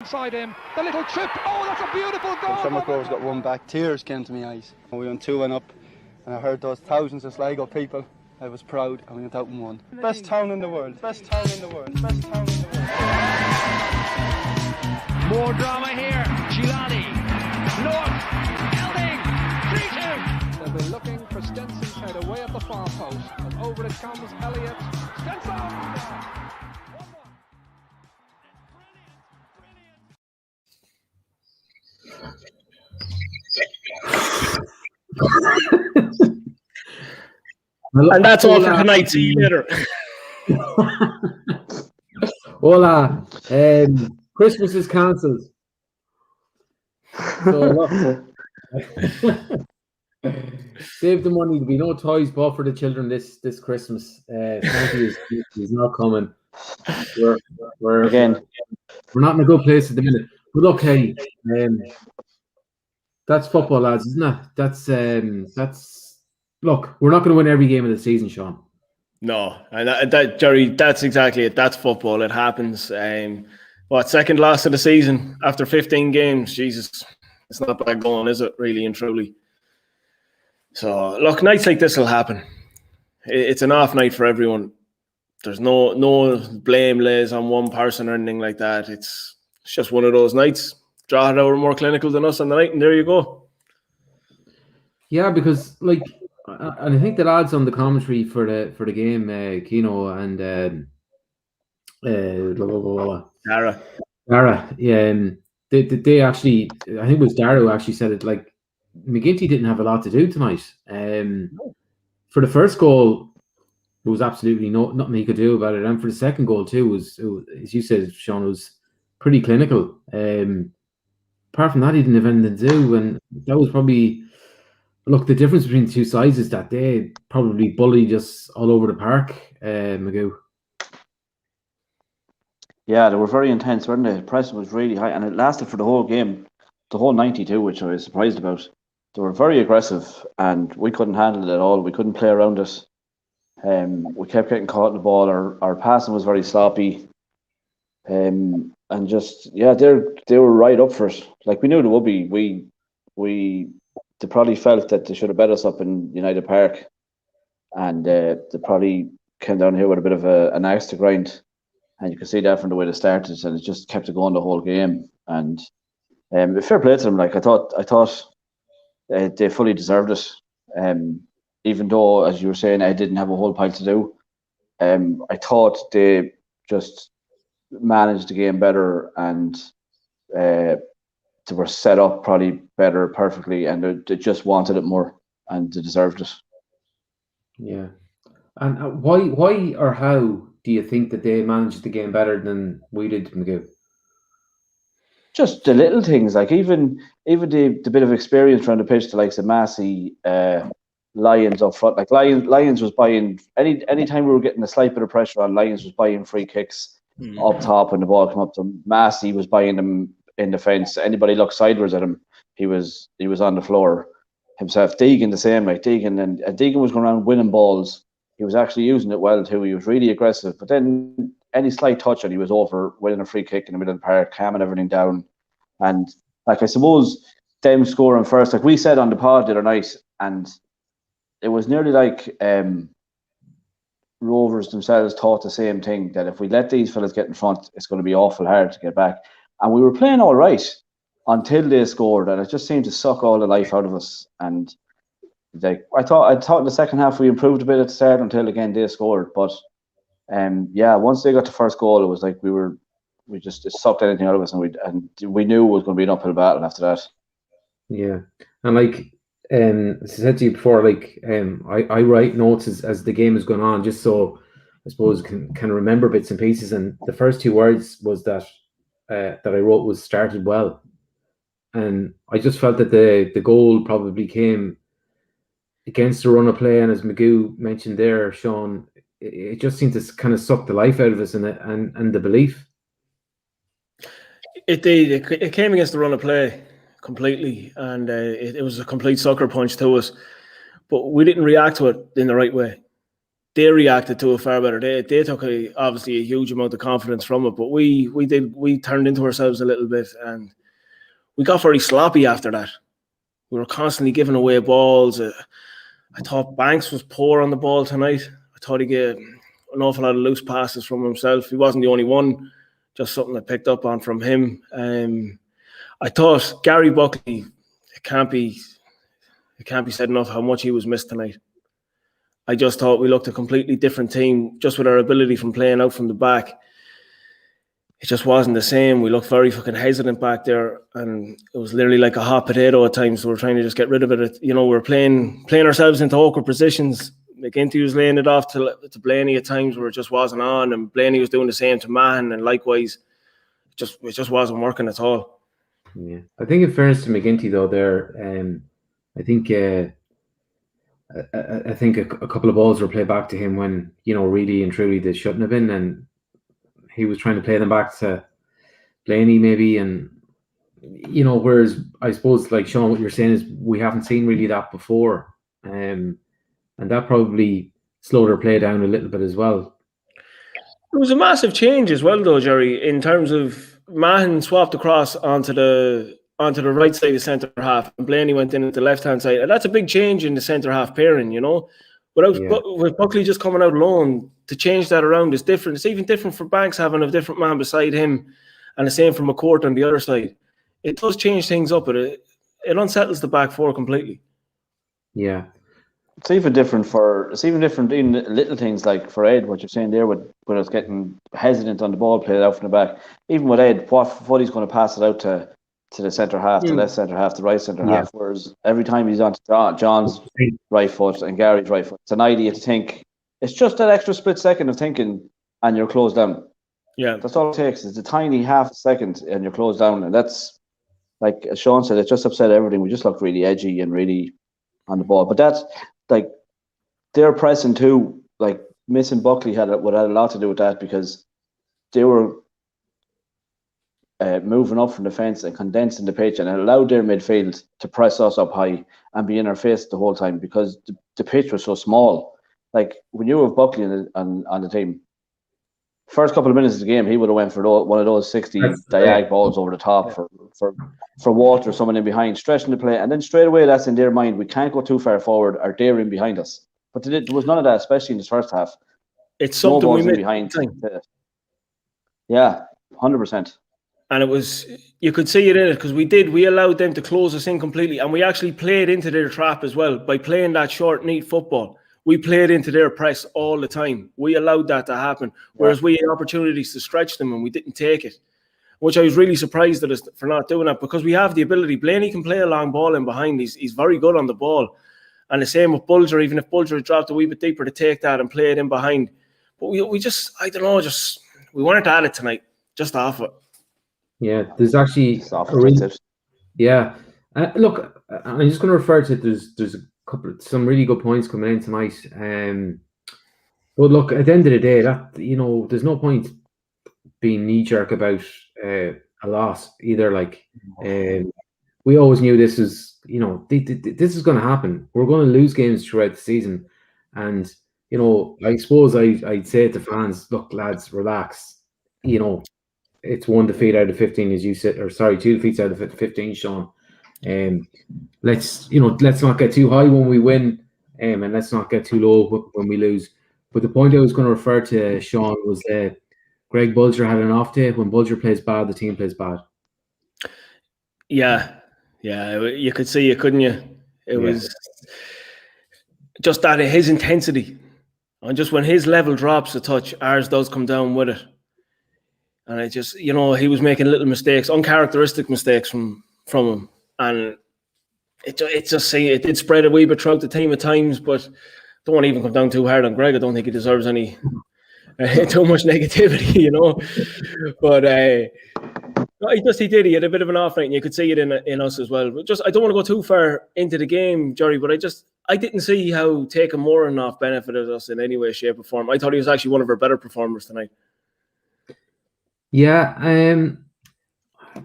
Inside him, the little trip. Oh, that's a beautiful goal. When Shamrock Rovers got one back, tears came to my eyes. We went 2-1 up, and I heard those thousands of Sligo people. I was proud, and we went out and won. Best town in the world. Best town in the world. Best town in the world. More drama here. Gilani, North, Elding, 3-2. They'll be looking for Stenson's head away at the far post, and over it comes Elliott. Stenson. And that's all for tonight. See you later. Hola. Christmas is cancelled. So, save the money. There'll be no toys bought for the children this Christmas. Santa is not coming. We're not in a good place at the minute. But okay, that's football, lads, isn't it? That's. Look, we're not going to win every game of the season, Sean. No, and that Jerry, that's exactly it. That's football. It happens. Second loss of the season after 15 games? Jesus, it's not bad going, is it? Really and truly. So, look, nights like this will happen. It's an off night for everyone. There's no blame lays on one person or anything like that. It's just one of those nights. Drogheda were more clinical than us on the night, and there you go. Yeah, because and I think the lads on the commentary for the game, Keno and Dara, they actually, I think it was Dara who actually said it. Like, McGinty didn't have a lot to do tonight. For the first goal, there was absolutely nothing he could do about it, and for the second goal too, was as you said, Sean, was pretty clinical. Apart from that, he didn't have anything to do, and that was probably. Look, the difference between the two sides is that they probably bullied us all over the park, Magoo. Yeah, they were very intense, weren't they? The press was really high, and it lasted for the whole game, the whole 92, which I was surprised about. They were very aggressive, and we couldn't handle it at all. We couldn't play around it. We kept getting caught in the ball. Our passing was very sloppy. And just, yeah, they were right up for it. Like, we knew they would be. They probably felt that they should have bet us up in United Park, and they probably came down here with a bit of an axe to grind, and you can see that from the way they started, and it just kept it going the whole game. And fair play to them. Like, I thought they fully deserved it. Even though, as you were saying, I didn't have a whole pile to do. I thought they just managed the game better, and they were set up probably better, perfectly, and they just wanted it more, and they deserved it. Yeah. And why or how do you think that they managed the game better than we did, Magoo? Just the little things, like even the bit of experience around the pitch, the likes of Massey, Lyons up front. Like Lyons was buying any time we were getting a slight bit of pressure on, Lyons was buying free kicks up top when the ball came up to him. Massey was buying them in defence. Anybody looked sideways at him, he was on the floor himself. Deegan the same, like Deegan, and Deegan was going around winning balls. He was actually using it well too. He was really aggressive, but then any slight touch and he was over winning a free kick in the middle of the park, calming everything down. And like, I suppose them scoring first, like we said on the pod the other night, and it was nearly like Rovers themselves thought the same thing, that if we let these fellas get in front, it's going to be awful hard to get back. And we were playing all right until they scored, and it just seemed to suck all the life out of us. And I thought in the second half we improved a bit at the start until again they scored. But once they got the first goal, it was like it sucked anything out of us, and we knew it was going to be an uphill battle after that. Yeah, and like as I said to you before, like I write notes as the game is going on, just so I suppose can remember bits and pieces. And the first two words was that I wrote was started well, and I just felt that the goal probably came against the run of play, and as Magoo mentioned there, Sean, it just seemed to kind of suck the life out of us and the belief. It did. It came against the run of play completely, and it was a complete sucker punch to us. But we didn't react to it in the right way. they reacted to it far better. They took obviously a huge amount of confidence from it, but we turned into ourselves a little bit, and we got very sloppy after that. We were constantly giving away balls. I thought Banks was poor on the ball tonight. I thought he get an awful lot of loose passes from himself. He wasn't the only one, just something I picked up on from him. I thought Gary Buckley, it can't be said enough how much he was missed tonight. I just thought we looked a completely different team just with our ability from playing out from the back. It just wasn't the same. We looked very fucking hesitant back there, and it was literally like a hot potato at times. So we're trying to just get rid of it. You know, we're playing ourselves into awkward positions. McGinty was laying it off to Blaney at times where it just wasn't on, and Blaney was doing the same to Mahan, and likewise, it just wasn't working at all. Yeah, I think in fairness to McGinty though, I think a couple of balls were played back to him when, you know, really and truly they shouldn't have been, and he was trying to play them back to Blaney maybe, and you know, whereas I suppose, like Sean, what you're saying is we haven't seen really that before, and that probably slowed our play down a little bit as well. It was a massive change as well, though, Jerry, in terms of Mahan swapped across onto the right side of centre half, and Blaney went in at the left hand side, and that's a big change in the centre half pairing, you know. With Buckley just coming out alone, to change that around is different. It's even different for Banks having a different man beside him, and the same for McCourt on the other side. It does change things up, but it unsettles the back four completely. Yeah. It's even different in little things like for Ed, what you're saying there with us getting hesitant on the ball, played out from the back. Even with Ed, what he's going to pass it out to the centre half, the left centre half, the right centre half. Whereas every time he's on to John's right foot and Gary's right foot, it's an idea to think. It's just that extra split second of thinking, and you're closed down. Yeah, that's all it takes. It's a tiny half a second, and you're closed down. And that's, like as Sean said, it just upset everything. We just looked really edgy and really on the ball. But that's like their pressing too. Like missing Buckley had a lot to do with that, because they were moving up from the fence and condensing the pitch, and it allowed their midfield to press us up high and be in our face the whole time, because the pitch was so small. Like when you have Buckley on the team, first couple of minutes of the game, he would have went for one of those 60 diag balls over the top for Walter, someone in behind, stretching the play, and then straight away that's in their mind. We can't go too far forward, or they're in behind us. But there was none of that, especially in the first half. It's something we missed behind. Yeah, 100%. And it was, you could see it in it, because we allowed them to close us in completely, and we actually played into their trap as well by playing that short, neat football. We played into their press all the time. We allowed that to happen, whereas we had opportunities to stretch them and we didn't take it, which I was really surprised at us for not doing that, because we have the ability. Blaney can play a long ball in behind. He's very good on the ball. And the same with Bulger, even if Bulger dropped a wee bit deeper, to take that and play it in behind. But we just, I don't know, we weren't at it tonight, just off it. Yeah, there's actually look, I'm just going to refer to it. There's some really good points coming in tonight. But look, at the end of the day, that, you know, there's no point being knee jerk about a loss either. Like, we always knew this is, you know, this is going to happen. We're going to lose games throughout the season, and you know, I suppose I'd say to fans, look, lads, relax. You know, it's 1 defeat out of 15, as you said, or sorry, 2 defeats out of 15, Sean. Let's not get too high when we win, and let's not get too low when we lose. But the point I was going to refer to, Sean, was Greg Bulger had an off day. When Bulger plays bad, the team plays bad. Yeah, you could see it, couldn't you? It was just that his intensity, and just when his level drops a touch, ours does come down with it. And it just, you know, he was making little mistakes, uncharacteristic mistakes from him, and it did spread a wee bit throughout the team at times. But don't want to even come down too hard on Greg. I don't think he deserves any too much negativity, you know. But he did. He had a bit of an off night, and you could see it in us as well. But just, I don't want to go too far into the game, Jerry. But I didn't see how taking Moran off benefited us in any way, shape, or form. I thought he was actually one of our better performers tonight. Yeah, and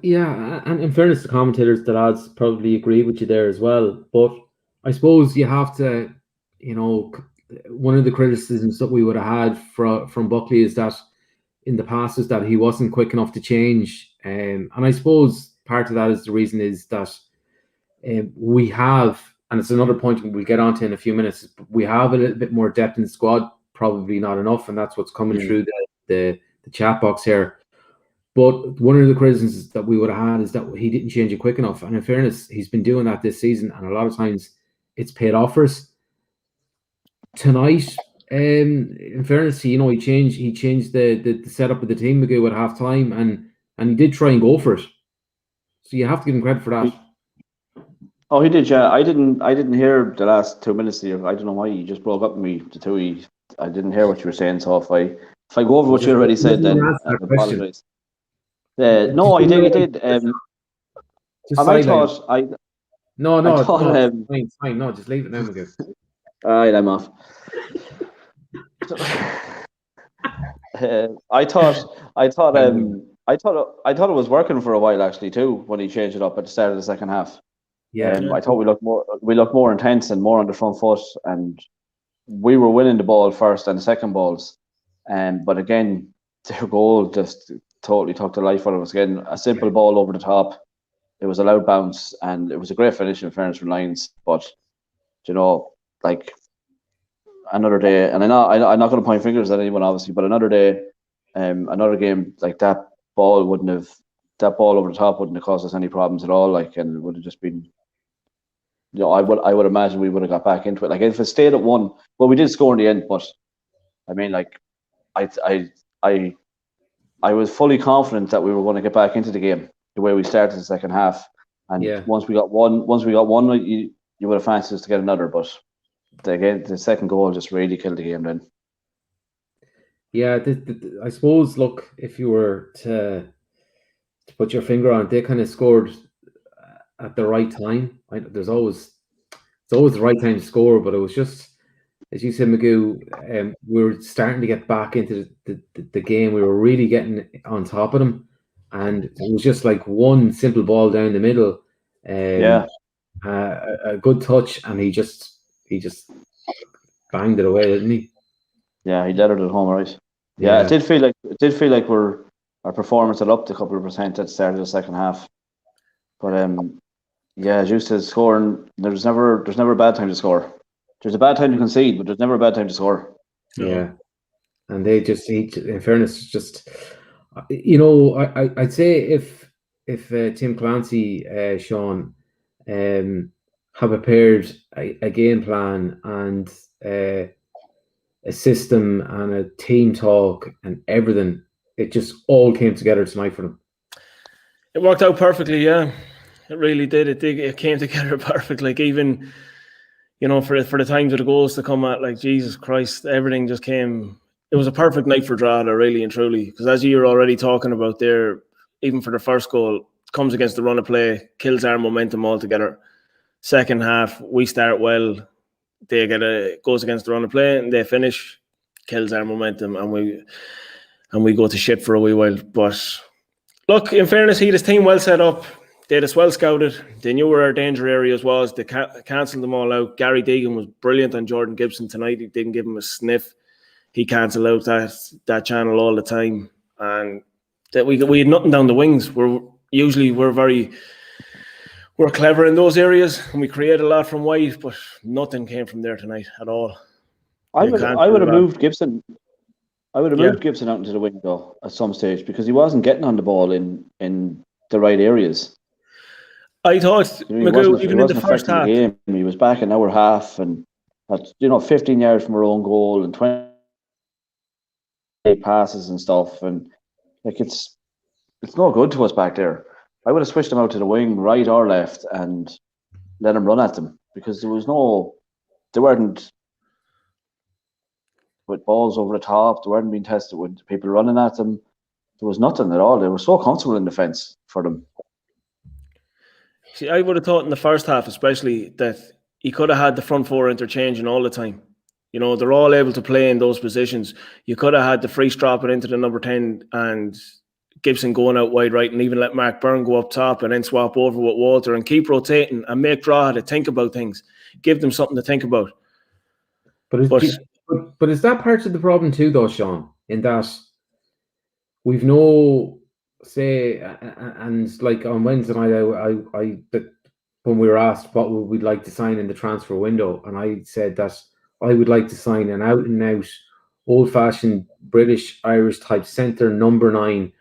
in fairness to commentators, the lads probably agree with you there as well. But I suppose you have to, you know, one of the criticisms that we would have had from Buckley is that in the past is that he wasn't quick enough to change. And I suppose part of that is the reason is that we have, and it's another point we'll get onto in a few minutes, we have a little bit more depth in the squad, probably not enough, and that's what's coming through the chat box here. But one of the criticisms that we would have had is that he didn't change it quick enough. And in fairness, he's been doing that this season, and a lot of times it's paid off for us. Tonight, in fairness, he changed the setup of the team Magoo at half time, and he did try and go for it. So you have to give him credit for that. Oh, he did, yeah. I didn't hear the last 2 minutes there. I don't know why you just broke up with me. I didn't hear what you were saying. So if I go over what you already said, then I apologize. No, he did. And I thought it's fine. No, just leave it now, Magoo. All right, I'm off. I thought it was working for a while actually too when he changed it up at the start of the second half. Yeah, I thought we looked more intense and more on the front foot, and we were winning the ball first and the second balls. But again, their goal just totally took the life out of us. Again, a simple ball over the top. It was a loud bounce, and it was a great finish in fairness from Lions. But like another day, and I'm not going to point fingers at anyone obviously, but another day, another game like that ball over the top wouldn't have caused us any problems at all. Like, and it would have just been. I would imagine we would have got back into it. Like if it stayed at 1, well, we did score in the end, but I mean, like, I was fully confident that we were going to get back into the game the way we started the second half. And once we got one, you would have fancied us to get another. But the second goal just really killed the game then. Yeah, I suppose. Look, if you were to put your finger on it, they kind of scored at the right time. It's always the right time to score, but it was just, as you said, Magoo, we were starting to get back into the game. We were really getting on top of them, and it was just like one simple ball down the middle, a good touch, and he just banged it away, didn't he? Yeah, he lettered it home, right? Yeah, it did feel like our performance had upped a couple of percent at the start of the second half, but as you said, scoring, there's never a bad time to score. There's a bad time to concede, but there's never a bad time to score. Yeah, and they just, in fairness, just I'd say if Tim Clancy, Sean, have prepared a game plan and a system and a team talk and everything, it just all came together tonight for them. It worked out perfectly, yeah. It really did. It came together perfectly. Like even, for the times of the goals to come at, like Jesus Christ, everything just came. It was a perfect night for Drogheda, really and truly. Because as you're already talking about there, even for the first goal, comes against the run of play, kills our momentum altogether. Second half, we start well. They goes against the run of play and they finish, kills our momentum, and we go to shit for a wee while. But look, in fairness, he had his team well set up. They had us well scouted. They knew where our danger areas was. They cancelled them all out. Gary Deegan was brilliant on Jordan Gibson tonight. He didn't give him a sniff. He cancelled out that channel all the time. And that we had nothing down the wings. We're clever in those areas, and we create a lot from wide, but nothing came from there tonight at all. I would have moved Gibson. I would have moved Gibson out into the wing though at some stage because he wasn't getting on the ball in the right areas. I thought Magoo, even in the first half, he was back an hour half and at 15 yards from our own goal and 20 passes and stuff, and like it's no good to us back there. I would have switched him out to the wing, right or left, and let him run at them because they weren't with balls over the top. They weren't being tested with people running at them. There was nothing at all. They were so comfortable in defence for them. See, I would have thought in the first half, especially, that he could have had the front four interchanging all the time. They're all able to play in those positions. You could have had the Freeze dropping into the number 10 and Gibson going out wide right, and even let Mark Byrne go up top and then swap over with Walter and keep rotating and make Drogheda think about things. Give them something to think about. But is that part of the problem too, though, Sean? In that we've no say, and like on Wednesday night, when we were asked what would we'd like to sign in the transfer window, and I said that I would like to sign an out and out, old fashioned British Irish type centre number 9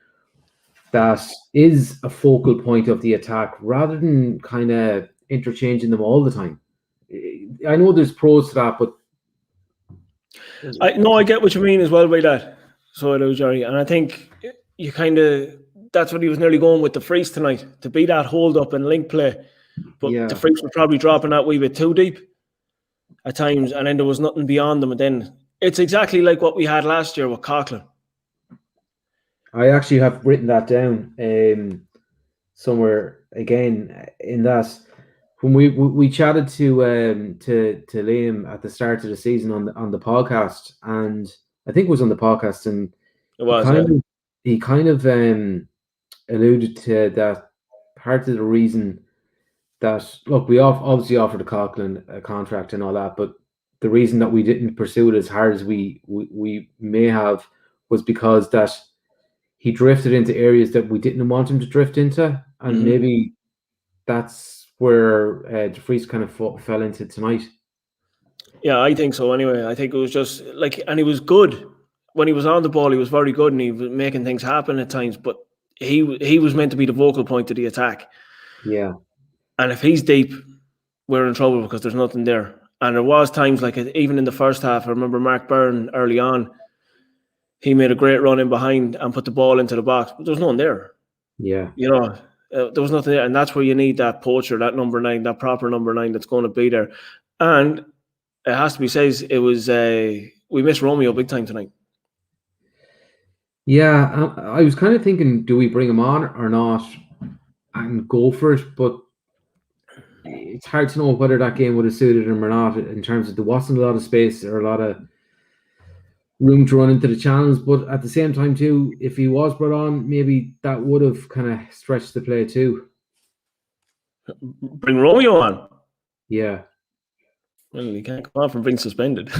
that is a focal point of the attack, rather than kind of interchanging them all the time. I know there's pros to that, but I get what you mean as well by that. So I do, Jerry, and I think you kind of that's what he was nearly going with the freeze tonight, to be that hold up and link play. But the freeze was probably dropping that wee bit too deep at times, and then there was nothing beyond them. And then it's exactly like what we had last year with Coughlin. I actually have written that down somewhere again, in that when we chatted to Liam at the start of the season on the podcast, and I think it was on the podcast, and it was he kind of alluded to that part of the reason that, look, we obviously offered a Coughlin a contract and all that, but the reason that we didn't pursue it as hard as we may have was because that he drifted into areas that we didn't want him to drift into, and maybe that's where De Vries kind of fell into tonight. Yeah, I think so anyway. I think it was just like, and he was good. When he was on the ball, he was very good, and he was making things happen at times, but he was meant to be the vocal point of the attack. Yeah. And if he's deep, we're in trouble because there's nothing there. And there was times, like even in the first half, I remember Mark Byrne early on, he made a great run in behind and put the ball into the box, but there was nothing there. Yeah. There was nothing there. And that's where you need that poacher, that number 9, that proper number 9 that's going to be there. And it has to be said, it was we missed Romeo big time tonight. Yeah, I was kind of thinking, do we bring him on or not and go for it? But it's hard to know whether that game would have suited him or not, in terms of there wasn't a lot of space or a lot of room to run into the channels. But at the same time too, if he was brought on, maybe that would have kind of stretched the play too. Bring Romeo on? Yeah. Well, he can't come on from being suspended.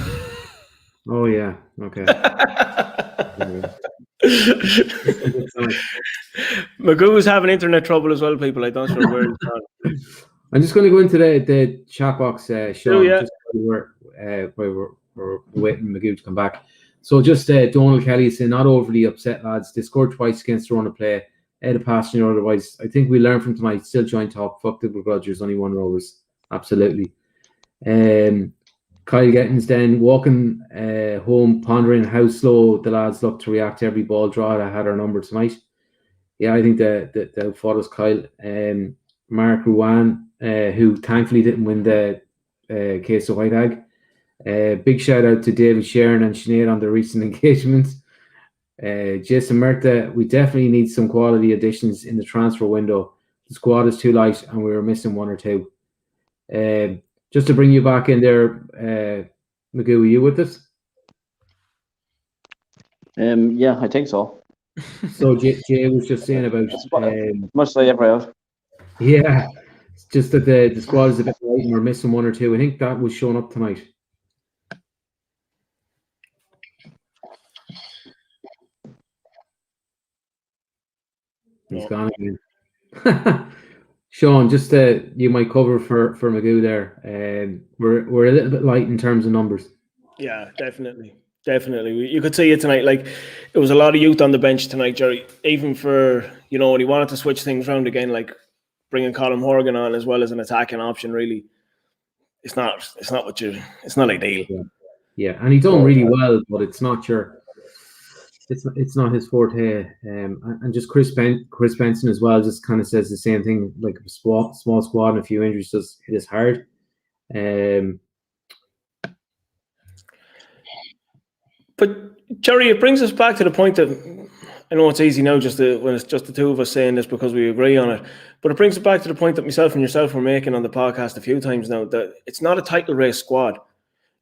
Oh yeah, okay. Magoo is having internet trouble as well, people. I don't know where he's gone. I'm just going to go into the chat box, Sean, just while we're waiting Magoo to come back. So just Donald Kelly saying, not overly upset, lads. They scored twice against the run of play. Ed a passenger otherwise. I think we learned from tonight. Still joint top. Fuck the begrudgers. Only one Rovers. Absolutely. Kyle Gettins then walking home, pondering how slow the lads look to react to every ball draw that had our number tonight. Yeah, I think they'll fought us, Kyle. Mark Ruan, who thankfully didn't win the case of White Hag. Big shout out to David Sharon and Sinead on their recent engagements. Jason Murtha, we definitely need some quality additions in the transfer window. The squad is too light and we were missing one or two. Just to bring you back in there, Magoo, are you with us? Yeah, I think so. So Jay was just saying about much as I ever have. Yeah, it's just that the squad is a bit light and we're missing one or two. I think that was showing up tonight. He's gone again. Sean, just you might cover for Magoo there. We're a little bit light in terms of numbers. Yeah, definitely. You could see it tonight. Like, it was a lot of youth on the bench tonight, Jerry. Even for, when he wanted to switch things around again, like bringing Colin Horgan on as well as an attacking option. Really, it's not ideal. Yeah, and he done really well, but it's not your. It's not his forte, and just Chris Benson as well just kind of says the same thing. Like a small squad and a few injuries does hit us hard. But Jerry, it brings us back to the point that I know it's easy now when it's just the two of us saying this because we agree on it. But it brings it back to the point that myself and yourself were making on the podcast a few times now, that it's not a title race squad.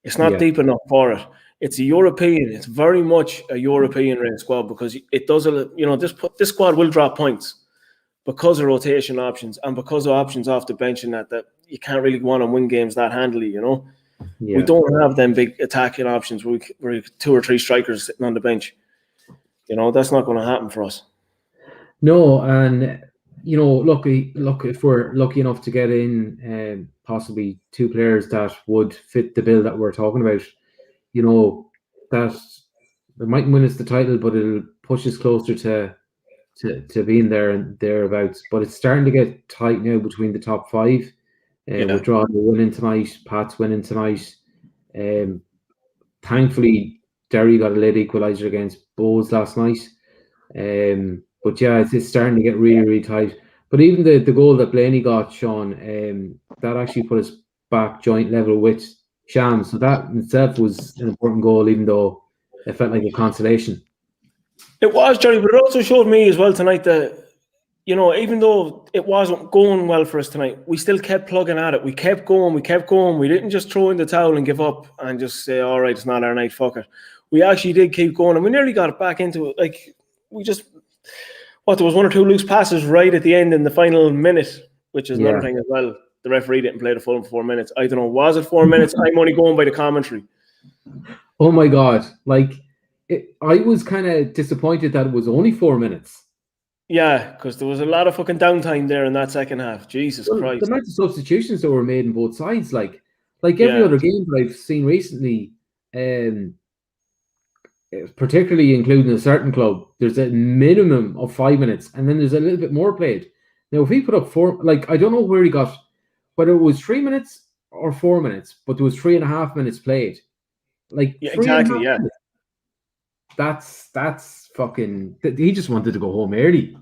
It's not deep enough for it. It's a European. It's very much a European race squad because it does this squad will drop points because of rotation options and because of options off the bench and that you can't really go on and win games that handily. Yeah. We don't have them big attacking options. We're 2 or 3 strikers sitting on the bench. That's not going to happen for us. No, and look, if we're lucky enough to get in possibly 2 players that would fit the bill that we're talking about, that it might win us the title, but it'll push us closer to being there and thereabouts. But it's starting to get tight now between the top 5. With Drogheda winning tonight, Pat's winning tonight. Thankfully, Derry got a late equaliser against Bows last night. But yeah, it's starting to get really, really tight. But even the goal that Blaney got, Sean, that actually put us back joint level with Shams. So that in itself was an important goal, even though it felt like a consolation. It was, Johnny, but it also showed me as well tonight that, even though it wasn't going well for us tonight, we still kept plugging at it. We kept going. We didn't just throw in the towel and give up and just say, all right, it's not our night, fuck it. We actually did keep going, and we nearly got it back into it. Like, there was 1 or 2 loose passes right at the end in the final minute, which is another thing as well. The referee didn't play the full 4 minutes. I don't know, was it 4 minutes? I'm only going by the commentary. Oh my God. I was kind of disappointed that it was only 4 minutes. Yeah, because there was a lot of fucking downtime there in that second half. Jesus Christ. The amount of substitutions that were made on both sides, like every other game that I've seen recently, particularly including a certain club, there's a minimum of 5 minutes, and then there's a little bit more played. Now, if he put up 4, I don't know where he got, whether it was 3 minutes or 4 minutes, but there was 3.5 minutes played. Exactly, yeah. That's fucking. He just wanted to go home early.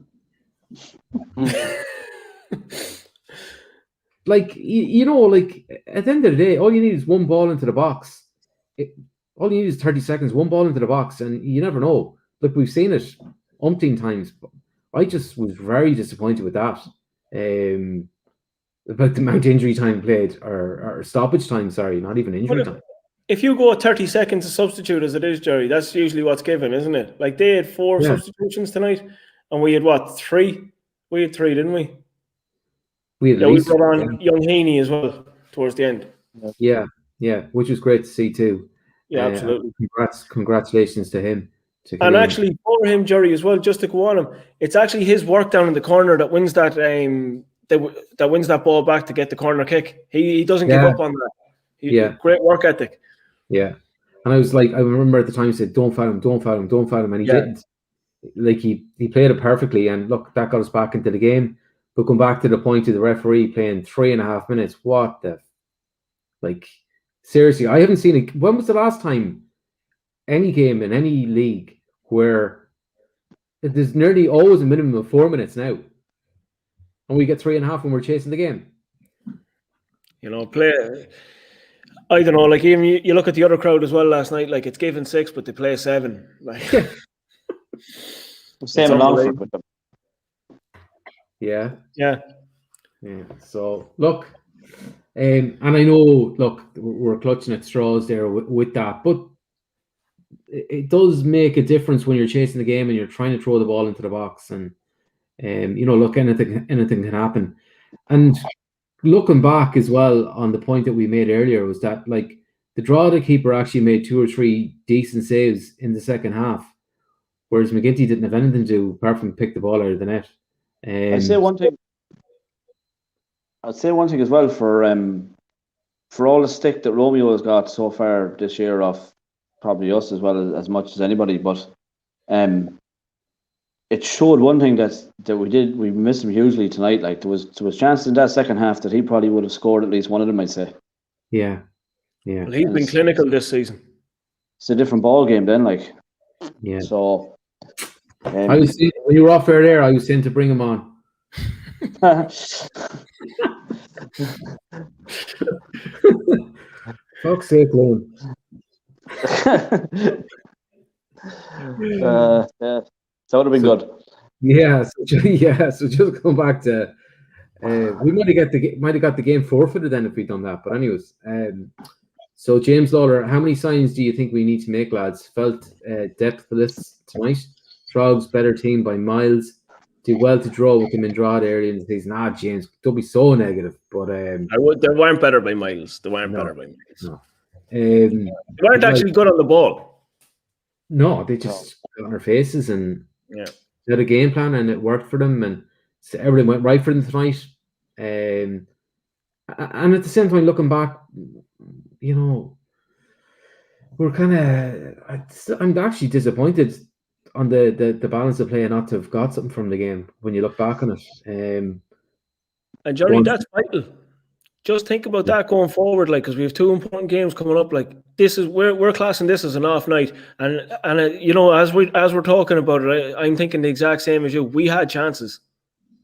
At the end of the day, all you need is 1 ball into the box. All you need is 30 seconds, 1 ball into the box, and you never know. Look, we've seen it umpteen times. I just was very disappointed with that. About the amount of injury time played, or stoppage time, sorry, not even injury time. If you go 30 seconds to substitute as it is, Jerry, that's usually what's given, isn't it? Like, they had 4 substitutions tonight, and we had 3? We had 3, didn't we? We brought on young Heaney as well towards the end. Yeah, which was great to see too. Yeah, absolutely. Congratulations to him. And actually, for him, Jerry, as well, just to go on him, it's actually his work down in the corner that wins that that wins that ball back to get the corner kick. He doesn't give up on that. Great work ethic. Yeah. And I was like, I remember at the time he said, don't foul him, and he didn't. He played it perfectly, and look, that got us back into the game. But going back to the point of the referee playing 3.5 minutes, what the seriously, I haven't seen it. When was the last time any game in any league where there's nearly always a minimum of 4 minutes now, and we get 3.5 when we're chasing the game? I don't know, even you look at the other crowd as well last night, it's given 6, but they play 7. Same in Longford with them. Yeah. So look, and I know, look, we're clutching at straws there with that, but it does make a difference when you're chasing the game and you're trying to throw the ball into the box, and look, anything can happen. And looking back as well on the point that we made earlier was that the Drogheda keeper actually made 2 or 3 decent saves in the second half, whereas McGinty didn't have anything to do apart from pick the ball out of the net. I'd say one thing as well for all the stick that Romeo has got so far this year off probably us as well as much as anybody, but it showed one thing that we missed him hugely tonight. There was chances in that second half that he probably would have scored at least one of them, I'd say. Yeah. Well, he's been clinical this season. It's a different ball game then, Yeah. So I was saying, when you were off there, I was saying to bring him on. Fuck's sake, Lone. That would have been good. Yeah, so just going back to we might have got the game forfeited then if we'd done that. But anyways, so James Lawler, how many signs do you think we need to make, lads? Felt depth for this tonight. Trog's better team by miles. did well to draw with them in Drogheda early in the season. James, don't be so negative. But They weren't better by miles. They weren't better by miles. No. They weren't actually good on the ball. No, they just got on their faces and they had a game plan and it worked for them, and everything went right for them tonight. And at the same time, looking back, we're kind of. I'm actually disappointed on the balance of play and not to have got something from the game when you look back on it. And Jerry, that's vital. Just think about that going forward, like, because we have 2 important games coming up. Like, this is we're classing this as an off night, and as we're talking about it, I'm thinking the exact same as you. We had chances.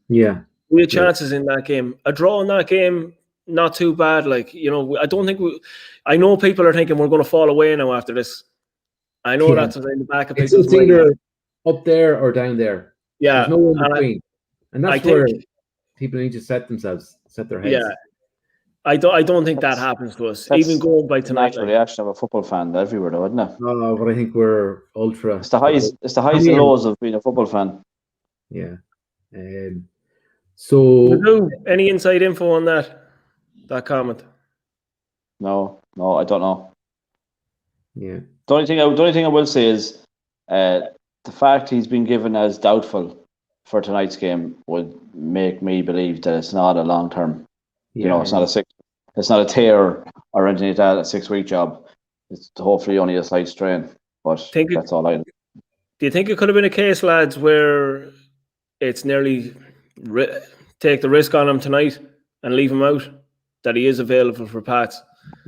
Yeah, we had chances in that game. A draw in that game, not too bad. Like, I don't think I know people are thinking we're going to fall away now after this. I know that's in the back of people's mind. It's either up there or down there. Yeah, there's no in between, and that's where people need to set their heads. Yeah. I don't think that happens to us. Even going by tonight, natural reaction of a football fan everywhere, though, isn't it? No, but I think we're ultra. It's the highs and lows of being a football fan. Yeah. So, any inside info on that comment? No, I don't know. Yeah. The only thing I will say is the fact he's been given as doubtful for tonight's game would make me believe that it's not a long term. It's not a tear or anything like that. A 6-week job. It's hopefully only a slight strain. But that's all I know. Do you think it could have been a case, lads, where it's nearly take the risk on him tonight and leave him out, that he is available for Pats?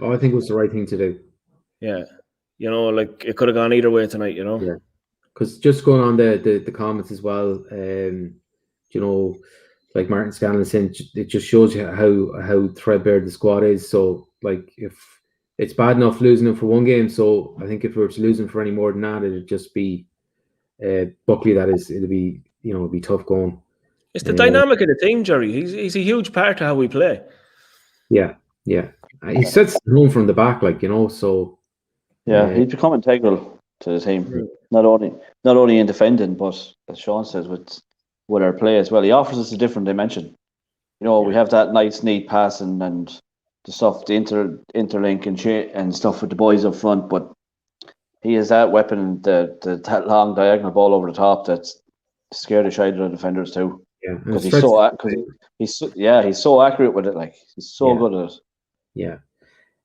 I think it was the right thing to do. Yeah. Like, it could have gone either way tonight, Yeah. Because just going on the comments as well, like Martin Scanlon saying, it just shows you how threadbare the squad is. So, like, if it's bad enough losing them for one game, so I think if we were to lose them for any more than that, it'd just be Buckley. That is, it'd be tough going. It's the dynamic of the team, Jerry. He's a huge part of how we play. Yeah. He sets the home from the back, so. Yeah, he's become integral to the team. Not only in defending, but as Sean says, with our play as well. He offers us a different dimension. We have that nice, neat passing and the stuff, the interlink and stuff with the boys up front, but he is that weapon, that long diagonal ball over the top that's scared the shite out of the defenders too. Yeah, because he's so accurate with it. Like, he's so good at it. Yeah,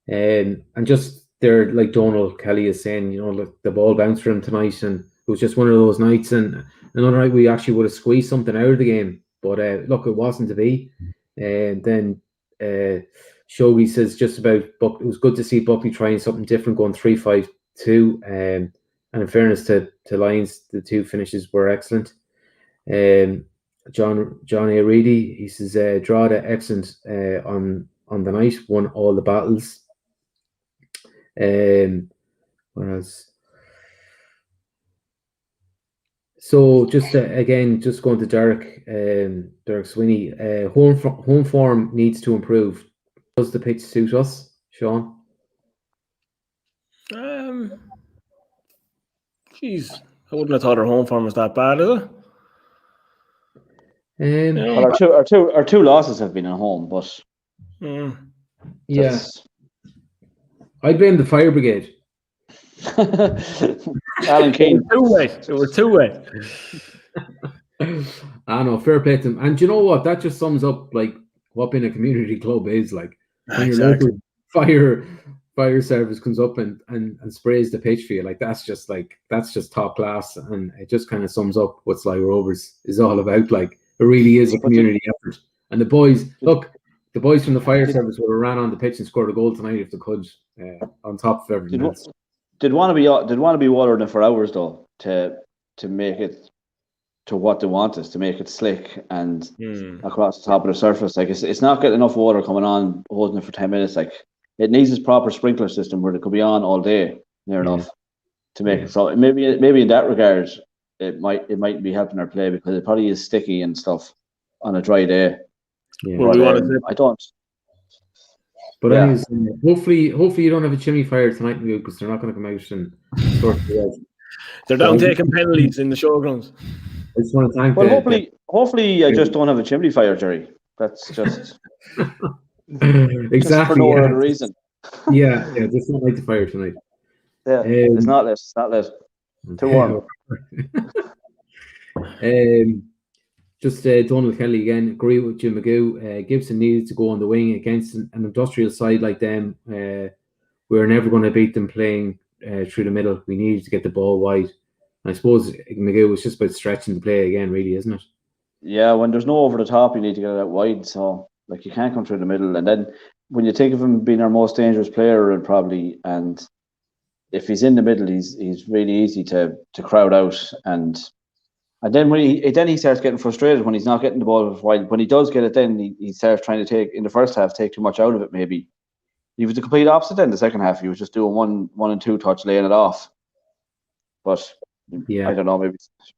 and just there, like Donal Kelly is saying, the ball bounced for him tonight, and it was just one of those nights. And another night we actually would have squeezed something out of the game, but look, it wasn't to be. And then Shogi says just about it was good to see Buckley trying something different, going 3-5-2. And in fairness to Lions, the 2 finishes were excellent. John A. Reedy, he says Drogheda excellent on the night, won all the battles. What else? So just again, just going to Derek Sweeney, home form needs to improve. Does the pitch suit us, Sean? Jeez, I wouldn't have thought our home form was that bad, is it? Well, our two losses have been at home, but yeah, I blame the fire brigade. Alan Keane. It was two-way. I know, fair play to them. And you know what? That just sums up like what being a community club is like. When your local fire service comes up and sprays the pitch for you, like that's just top class, and it just kind of sums up what Sligo Rovers is all about. Like, it really is a community effort. And the boys from the fire service would have ran on the pitch and scored a goal tonight if they could, on top of everything else. Did want to be watering it for hours though to make it to what they want us, to make it slick and across the top of the surface. Like, it's not getting enough water coming on, holding it for 10 minutes. Like, it needs its proper sprinkler system where it could be on all day, near enough, to make it. So maybe in that regard, it might be helping our play, because it probably is sticky and stuff on a dry day. Yeah. But, I don't. But anyways, hopefully you don't have a chimney fire tonight, because they're not going to come out and sort it out. They're down taking penalties in the showgrounds. I just want to thank. Well, Hopefully, I just don't have a chimney fire, Jerry. That's just Exactly. just for no other reason. Yeah, just not light the fire tonight. Yeah, it's not lit. It's not lit. Too warm. Just Donald Kelly again. Agree with Jim Magoo. Gibson needs to go on the wing against an industrial side like them. We're never going to beat them playing through the middle. We need to get the ball wide. I suppose Magoo was just about stretching the play again, really, isn't it? Yeah, when there's no over the top, you need to get it out wide. So, like, you can't come through the middle. And then when you think of him being our most dangerous player, and if he's in the middle, he's really easy to crowd out. And then when he starts getting frustrated when he's not getting the ball wide. When he does get it, then he starts trying to take in the first half, take too much out of it. Maybe he was the complete opposite. Then the second half, he was just doing one and two touch, laying it off. But yeah, I don't know.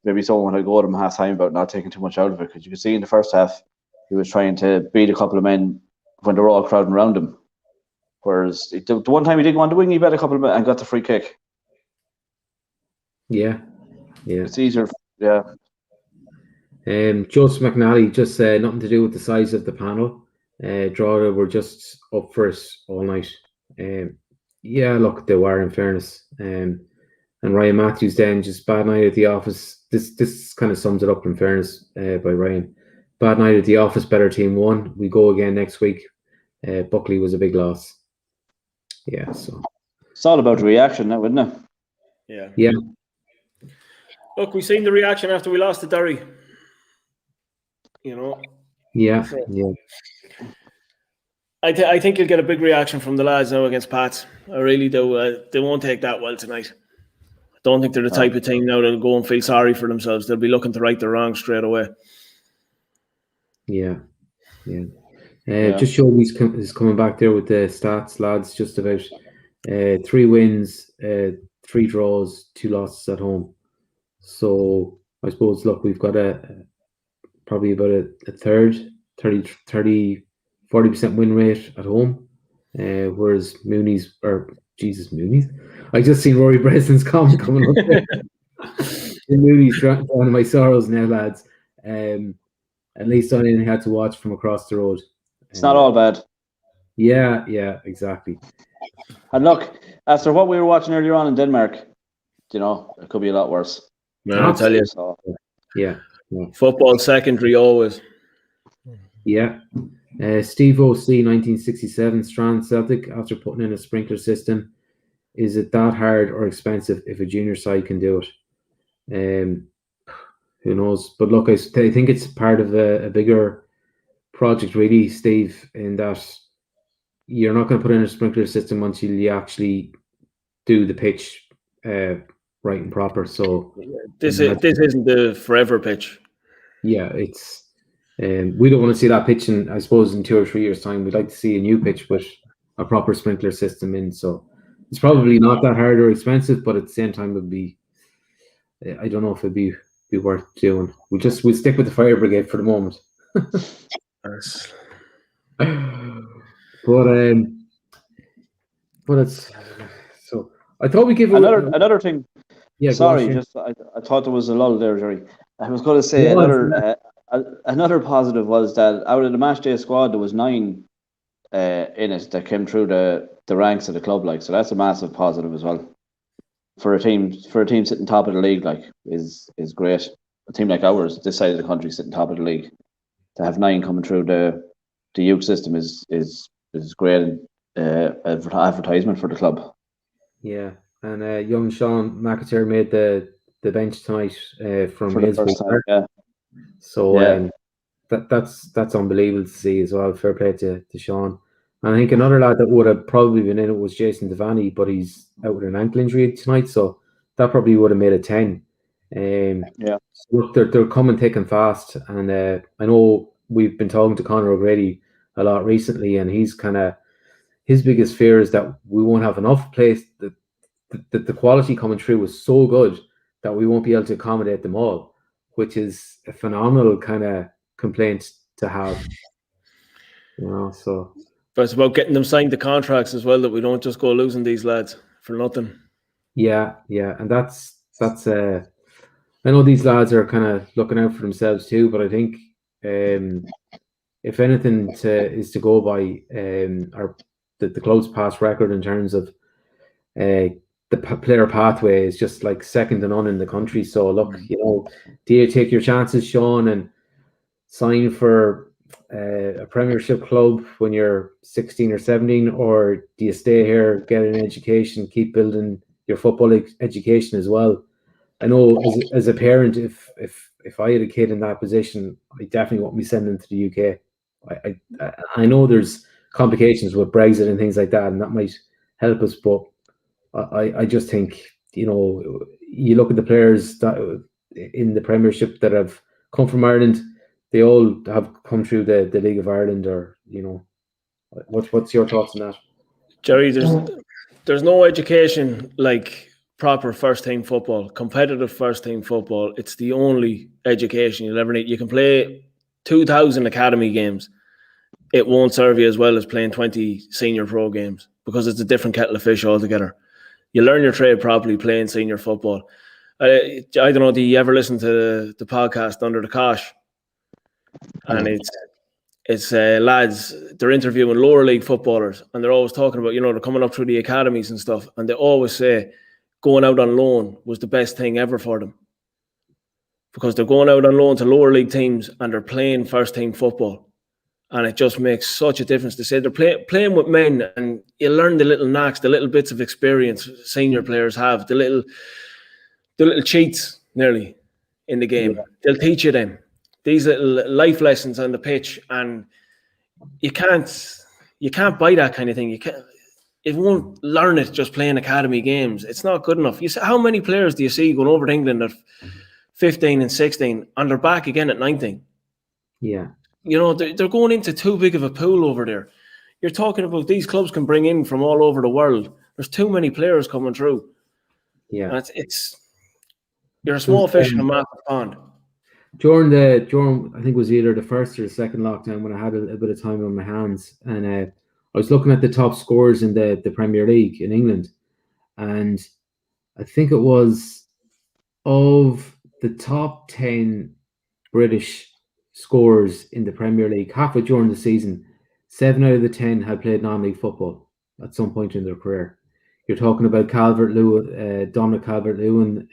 Maybe someone had go at him half time about not taking too much out of it, because you could see in the first half he was trying to beat a couple of men when they were all crowding around him. Whereas the one time he did go on the wing, he bet a couple of men and got the free kick. Yeah. It's easier. Yeah. Joseph McNally, just nothing to do with the size of the panel. Drogheda were just up for it all night. Yeah, look, they were, in fairness. And Ryan Matthews then, just bad night at the office. This kind of sums it up, in fairness, by Ryan. Bad night at the office, better team won. We go again next week. Buckley was a big loss. Yeah, so it's all about reaction now, isn't it? Yeah. Look, we seen the reaction after we lost to Derry. You know. Yeah. I think you'll get a big reaction from the lads now against Pats. I really do. They won't take that well tonight. I don't think they're the type of team now that'll go and feel sorry for themselves. They'll be looking to right their wrongs straight away. Yeah. Just show he's coming back there with the stats, lads. Just about 3 wins, 3 draws, 2 losses at home. So I suppose, look, we've got probably about a third, 40% win rate at home. Whereas Mooney's. I just seen Rory Breslin's comment coming up there. Mooney's drowning my sorrows now, lads. At least I only had to watch from across the road. It's not all bad. Yeah, exactly. And look, after what we were watching earlier on in Denmark, it could be a lot worse. Man, I'll tell you. So. Yeah. Football secondary always. Yeah. Steve O.C. 1967, Strand Celtic, after putting in a sprinkler system. Is it that hard or expensive if a junior side can do it? Who knows? But look, I think it's part of a bigger project, really, Steve, in that you're not going to put in a sprinkler system until you actually do the pitch right and proper. So this isn't the forever pitch. Yeah, it's we don't want to see that pitch in, I suppose, in 2 or 3 years' time. We'd like to see a new pitch with a proper sprinkler system in. So it's probably not that hard or expensive, but at the same time, it would be. I don't know if it'd be worth doing. We'll stick with the fire brigade for the moment. Yes. But it's so. I thought we give another thing. Yeah, sorry, I thought there was a lull there, Jerry. I was going to say another positive was that out of the match day squad there was 9 in it that came through the ranks of the club, so that's a massive positive as well. For a team sitting top of the league, is great. A team like ours, this side of the country, sitting top of the league, to have 9 coming through the youth system is great advertisement for the club. Yeah, and young Sean McAteer made the bench tonight from for the first time. Yeah. So that's unbelievable to see as well. Fair play to Sean. And I think another lad that would have probably been in it was Jason Devaney, but he's out with an ankle injury tonight, so that probably would have made it 10. So look, they're coming thick and fast, and I know we've been talking to Conor O'Grady a lot recently, and he's his biggest fear is that we won't have enough place. That the quality coming through was so good that we won't be able to accommodate them all, which is a phenomenal kind of complaint to have. So. But it's about getting them signed the contracts as well, that we don't just go losing these lads for nothing. Yeah, and that's I know these lads are kind of looking out for themselves too, but I think if anything is to go by, the close pass record in terms of the player pathway is just like second to none in the country. So look, do you take your chances, Sean, and sign for a Premiership club when you're 16 or 17, or do you stay here, get an education, keep building your football education as well? I know as a parent, if I had a kid in that position, I definitely won't be sending them to the UK. I know there's complications with Brexit and things like that, and that might help us, but I just think, you look at the players that in the Premiership that have come from Ireland, they all have come through the League of Ireland, or what's your thoughts on that? Jerry, there's no education like proper first team football, competitive first team football. It's the only education you'll ever need. You can play 2,000 academy games. It won't serve you as well as playing 20 senior pro games, because it's a different kettle of fish altogether. You learn your trade properly playing senior football. I don't know, do you ever listen to the podcast Under the Cosh? And it's lads, they're interviewing lower league footballers, and they're always talking about, they're coming up through the academies and stuff, and they always say going out on loan was the best thing ever for them, because they're going out on loan to lower league teams and they're playing first team football, and it just makes such a difference. They say they're playing with men, and you learn the little knacks, the little bits of experience senior players have, the little cheats nearly in the game. They'll teach you them. These little life lessons on the pitch, and you can't buy that kind of thing. You won't learn it just playing academy games. It's not good enough. You see, how many players do you see going over to England at 15 and 16 and they're back again at 19? Yeah. They're going into too big of a pool over there. You're talking about these clubs can bring in from all over the world. There's too many players coming through. Yeah. And you're a small fish in a massive pond. During I think it was either the first or the second lockdown, when I had a bit of time on my hands, and I was looking at the top scorers in the Premier League in England, and I think it was of the top 10 British scorers in the Premier League, halfway during the season, 7 out of the 10 had played non-league football at some point in their career. You're talking about Dominic Calvert-Lewin,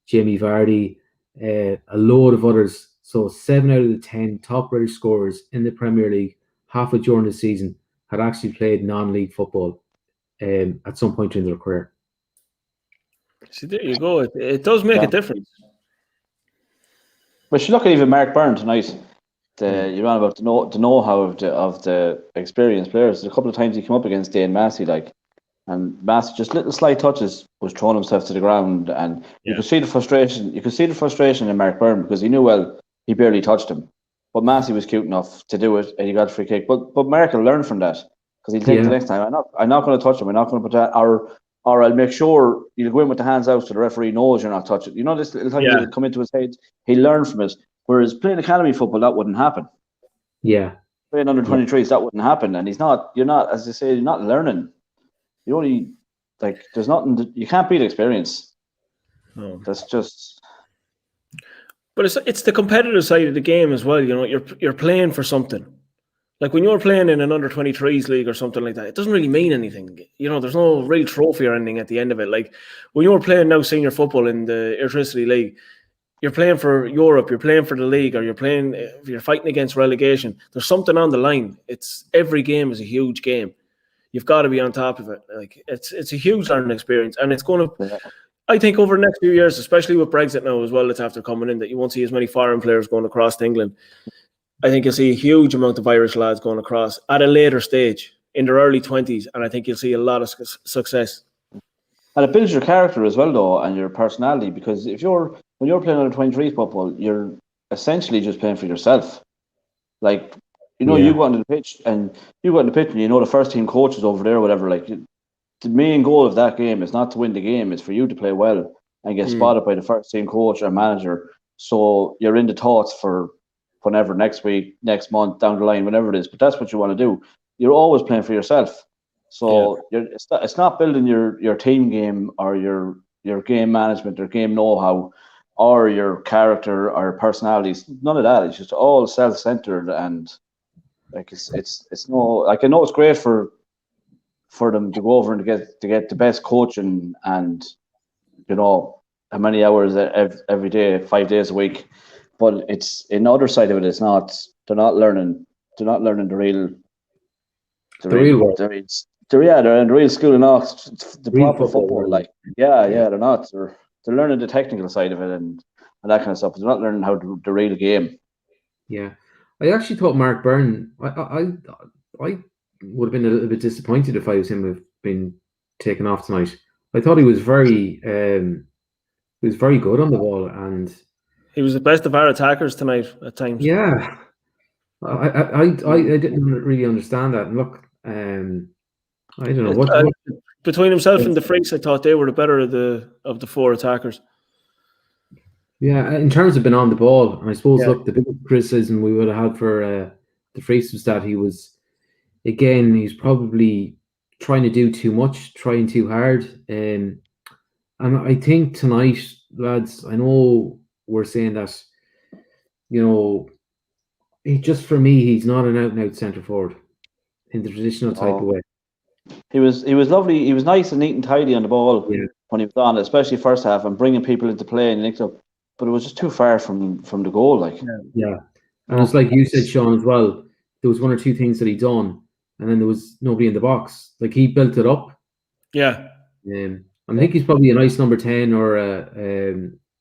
Jamie Vardy, a load of others. So 7 out of the 10 top British scorers in the Premier League, halfway during the season, had actually played non-league football at some point in their career. See, there you go. It does make a difference. But you look at even Mark Byrne tonight. You ran about the know-how of the experienced players. A couple of times he came up against Dane Massey, and Massey, just little slight touches, was throwing himself to the ground, and you could see the frustration. You could see the frustration in Mark Byrne, because he knew he barely touched him, but Massey was cute enough to do it, and he got a free kick. But Mark will learn from that, because he'll take the next time. I'm not going to touch him. I'm not going to put that, or I'll make sure you'll go in with the hands out so the referee knows you're not touching. This little thing will come into his head. He'll learn from it. Whereas playing academy football, that wouldn't happen. Yeah. Playing under 23s, that wouldn't happen. And you're not, as they say, you're not learning. You only, there's nothing, you can't beat experience. No. That's just. But it's the competitive side of the game as well. You're playing for something. Like when you're playing in an under 23s league or something like that, it doesn't really mean anything. There's no real trophy or anything at the end of it. Like when you're playing now senior football in the Electricity League, you're playing for Europe, you're playing for the league, or you're fighting against relegation. There's something on the line. Every game is a huge game. You've got to be on top of it. It's a huge learning experience, and it's going to. I think over the next few years, especially with Brexit now as well, that's after coming in, that you won't see as many foreign players going across to England. I think you'll see a huge amount of Irish lads going across at a later stage in their early 20s, and I think you'll see a lot of success. And it builds your character as well, though, and your personality, because when you're playing under 23s football, you're essentially just playing for yourself. You go onto the pitch and the first team coach is over there or whatever. The main goal of that game is not to win the game; it's for you to play well and get spotted by the first team coach or manager. So you're in the thoughts for whenever, next week, next month, down the line, whenever it is. But that's what you want to do. You're always playing for yourself. So it's not building your team game or your game management or game know-how or your character or personalities. None of that. It's just all self-centered, and like it's no, like, I know it's great for them to go over and to get the best coaching and, you know, how many hours every day, 5 days a week. But it's in the other side of it. It's not. They're not learning. They're not learning the real. The real world. They're in the real school and not the Real proper football football. world. Like, yeah, they're not. They're learning the technical side of it and that kind of stuff. They're not learning how the real game. Yeah, I actually thought Mark Byrne. I would have been a little bit disappointed if I was him have been taken off tonight. I thought he was very good on the ball, and He was the best of our attackers tonight at times. yeah, I didn't really understand that. And look, I don't know what between himself and the Freaks, I thought they were the better of the four attackers. Yeah, in terms of being on the ball, and I suppose look, the biggest criticism we would have had for the Freaks was that he's probably trying to do too much, trying too hard, and I think tonight, lads, I know we're saying that, you know, just for me, he's not an out and out centre forward in the traditional type of way. He was lovely. He was nice and neat and tidy on the ball when he was on, especially first half, and bringing people into play and linked up. But it was just too far from the goal, like. Yeah, and it's like you said, Sean, as well. There was one or two things that he done, and then there was nobody in the box. Like, he built it up. Yeah. I think he's probably a nice number 10 or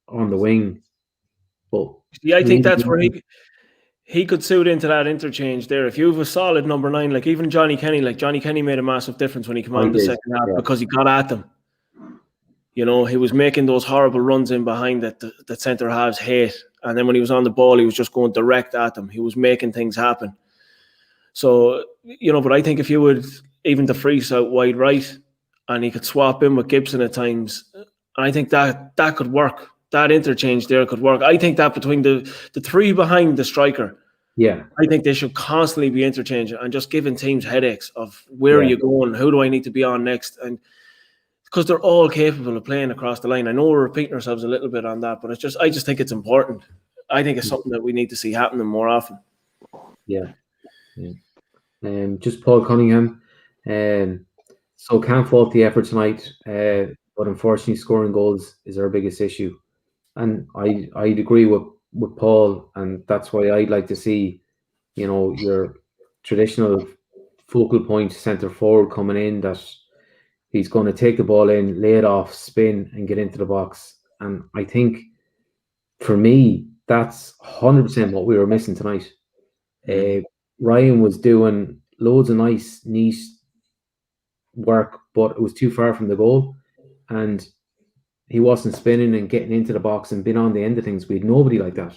on the wing. But yeah, I think that's where he could suit into that interchange there. If you have a solid number 9, like even Johnny Kenny, made a massive difference when he came on in the second half because he got at them. You know, he was making those horrible runs in behind that the centre halves hate. And then when he was on the ball, he was just going direct at them. He was making things happen. So, you know, but I think if you would even the Freeze out wide right and he could swap in with Gibson at times, I think that could work. That interchange there could work. I think that between the three behind the striker, I think they should constantly be interchanging and just giving teams headaches of where are you going? Who do I need to be on next? And because they're all capable of playing across the line. I know we're repeating ourselves a little bit on that, but I just think it's important. I think it's something that we need to see happening more often. Yeah. Just Paul Cunningham. So can't fault the effort tonight, but unfortunately scoring goals is our biggest issue. And I'd agree with Paul, and that's why I'd like to see, you know, your traditional focal point centre forward coming in, that he's going to take the ball in, lay it off, spin, and get into the box. And I think, for me, that's 100% what we were missing tonight. Ryan was doing loads of nice, neat work, but it was too far from the goal. And he wasn't spinning and getting into the box and being on the end of things. We had nobody like that.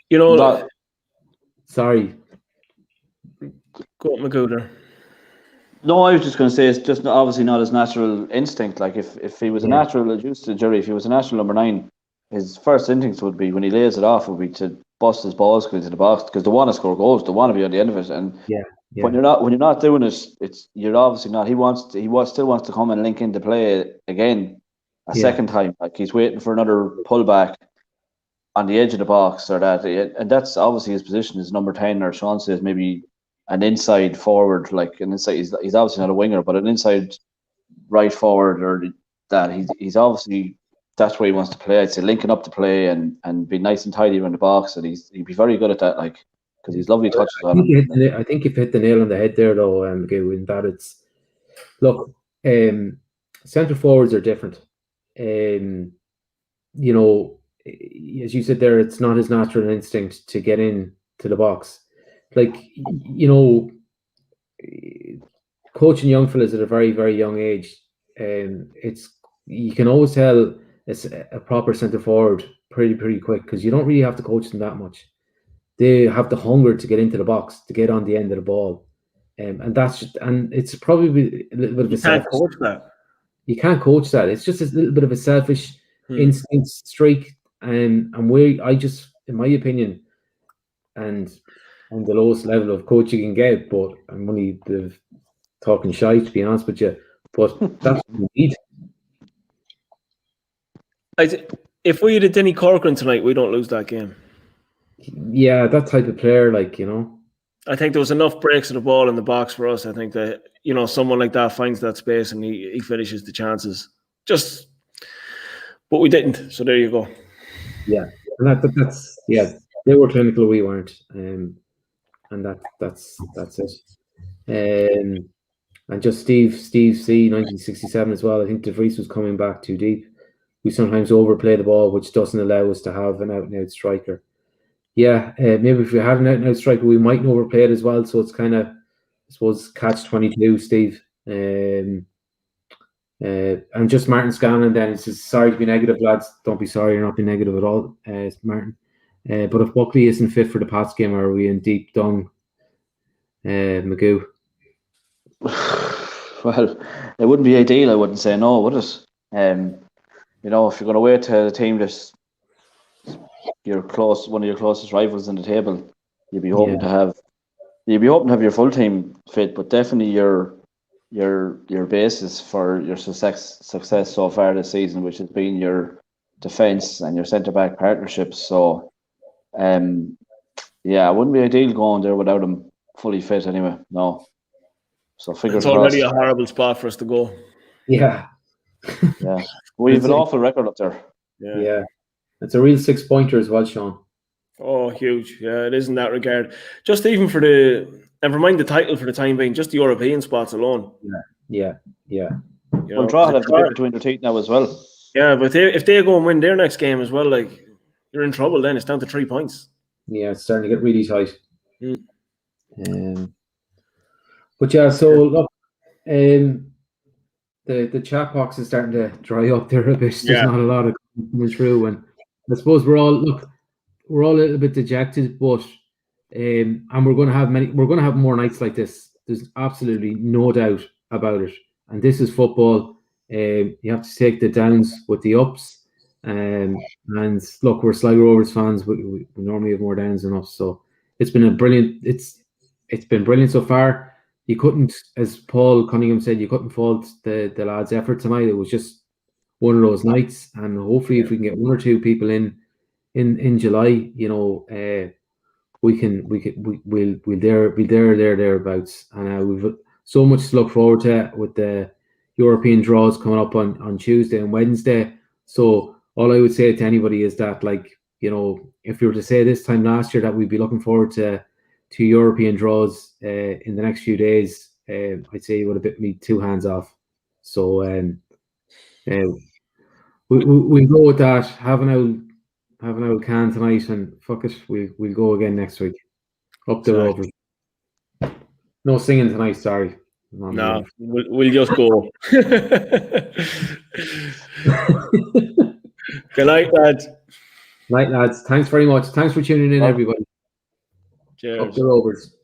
You know, sorry. Go on, Magooder. No, I was just going to say it's just obviously not his natural instinct. Like if he was a natural, as used to Jerry, if he was a natural number 9, his first instinct would be when he lays it off would be to bust his balls into the box because they want to score goals, they want to be on the end of it. And when you're not doing it, you're obviously not. He still wants to come and link into play again a second time. Like he's waiting for another pullback on the edge of the box or that, and that's obviously his position is number 10, or Sean says maybe an inside forward, like an inside. He's obviously not a winger, but an inside right forward, or that he's obviously that's where he wants to play. I'd say linking up to play and be nice and tidy around the box, and he'd be very good at that, like, because he's lovely touches on him. I think you've hit the nail on the head there, though, in that it's centre forwards are different. You know, as you said there, it's not his natural instinct to get in to the box. Like, you know, coaching young fellas at a very, very young age, you can always tell it's a proper centre forward pretty quick, because you don't really have to coach them that much. They have the hunger to get into the box, to get on the end of the ball, and it's probably a little bit of a selfish. Coach that. You can't coach that. It's just a little bit of a selfish instinct streak, and in my opinion, and on the lowest level of coach you can get, but I'm only talking shy, to be honest with you, but that's what we need. If we had Denny Corcoran tonight, we don't lose that game. Yeah, that type of player, like, you know. I think there was enough breaks of the ball in the box for us. I think that, you know, someone like that finds that space and he finishes the chances. But we didn't. So there you go. Yeah, and that's they were clinical, we weren't, and that's it. And just Steve C 1967 as well. I think De Vries was coming back too deep. We sometimes overplay the ball, which doesn't allow us to have an out and out striker. Yeah, maybe if we had an out and out striker, we might overplay it as well. So it's kind of, I suppose, catch-22, Steve. And just Martin Scanlon then, he says, sorry to be negative, lads. Don't be sorry, you're not being negative at all, Martin. But if Buckley isn't fit for the Pats game, are we in deep dung, Magoo? Well, it wouldn't be ideal. I wouldn't say no, would it? You know, if you're going to wait to the team that's one of your closest rivals in the table, you'd be hoping to have your full team fit, but definitely your basis for your success so far this season, which has been your defence and your centre back partnerships. So, yeah, it wouldn't be ideal going there without him fully fit anyway. No. So fingers crossed. It's already a horrible spot for us to go. Yeah. Yeah. We have an awful record up there. Yeah. It's a real 6-pointer as well, Sean. Oh, huge. Yeah, it is in that regard. Just even for never mind the title for the time being, just the European spots alone. Yeah. Well, Drogheda have the bit between their teeth now as well. Yeah, but if they go and win their next game as well, like, you're in trouble then. It's down to 3 points. Yeah, it's starting to get really tight. But yeah, so look, the chat box is starting to dry up there a bit. There's not a lot of coming through, and I suppose we're all a little bit dejected, but and we're going to have more nights like this. There's absolutely no doubt about it. And this is football. You have to take the downs with the ups. And look, we're Sligo Rovers fans. We normally have more downs than us. So it's been it's been brilliant so far. You couldn't, as Paul Cunningham said, you couldn't fault the lads' effort tonight. It was just one of those nights. And hopefully, if we can get one or two people in July, you know, we'll be thereabouts. And we've so much to look forward to with the European draws coming up on Tuesday and Wednesday. So all I would say to anybody is that, like, you know, if you were to say this time last year that we'd be looking forward to European draws in the next few days, I'd say you would have bit me 2 hands off. So we'll go with that. Have an old can tonight, and fuck it, we'll go again next week. Up the Rovers. No singing tonight, sorry. No, we'll just go. Good night, lads. Night, lads. Thanks very much. Thanks for tuning in, everybody. Cheers. Up the Rovers.